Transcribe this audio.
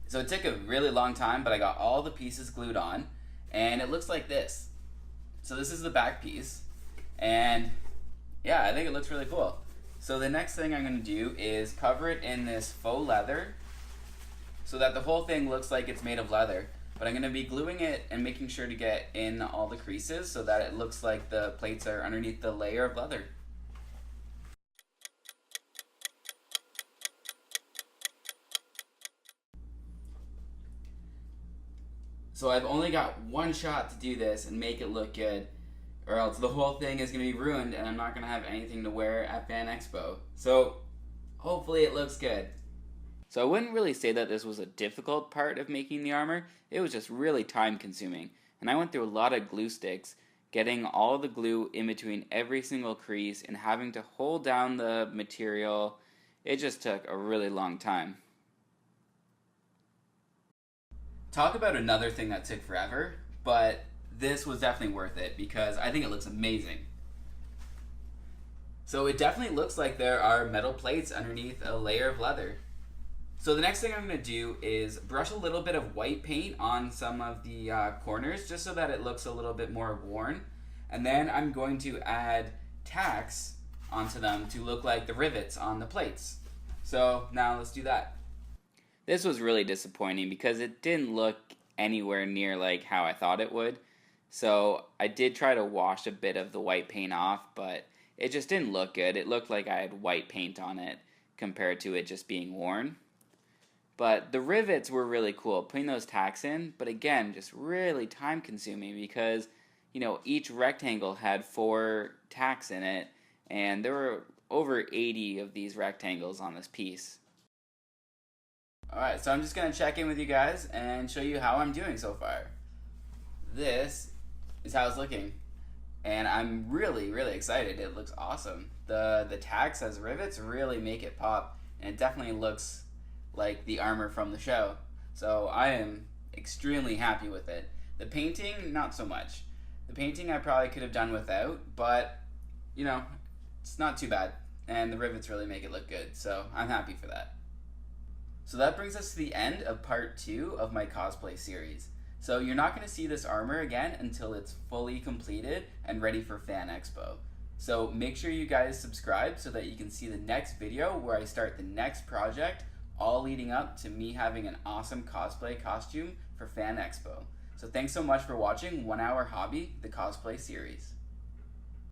So it took a really long time, but I got all the pieces glued on, and it looks like this. So this is the back piece, and yeah, I think it looks really cool. So the next thing I'm going to do is cover it in this faux leather so that the whole thing looks like it's made of leather. But I'm going to be gluing it and making sure to get in all the creases so that it looks like the plates are underneath the layer of leather. So I've only got one shot to do this and make it look good, or else the whole thing is going to be ruined and I'm not going to have anything to wear at Fan Expo. So hopefully it looks good. So I wouldn't really say that this was a difficult part of making the armor. It was just really time consuming. And I went through a lot of glue sticks, getting all the glue in between every single crease and having to hold down the material. It just took a really long time. Talk about another thing that took forever, but this was definitely worth it because I think it looks amazing. So it definitely looks like there are metal plates underneath a layer of leather. So the next thing I'm going to do is brush a little bit of white paint on some of the corners just so that it looks a little bit more worn. And then I'm going to add tacks onto them to look like the rivets on the plates. So now let's do that. This was really disappointing because it didn't look anywhere near like how I thought it would. So I did try to wash a bit of the white paint off, but it just didn't look good. It looked like I had white paint on it compared to it just being worn. But the rivets were really cool, putting those tacks in, but again, just really time consuming because, you know, each rectangle had 4 tacks in it, and there were over 80 of these rectangles on this piece. Alright, so I'm just going to check in with you guys and show you how I'm doing so far. This is how it's looking, and I'm really excited. It looks awesome. The tacks as rivets really make it pop, and it definitely looks like the armor from the show. So I am extremely happy with it. The painting, not so much. The painting I probably could have done without, but you know, it's not too bad. And the rivets really make it look good, so I'm happy for that. So that brings us to the end of part 2 of my cosplay series. So you're not going to see this armor again until it's fully completed and ready for Fan Expo. So make sure you guys subscribe so that you can see the next video where I start the next project, all leading up to me having an awesome cosplay costume for Fan Expo. So thanks so much for watching 1 Hour Hobby, the cosplay series.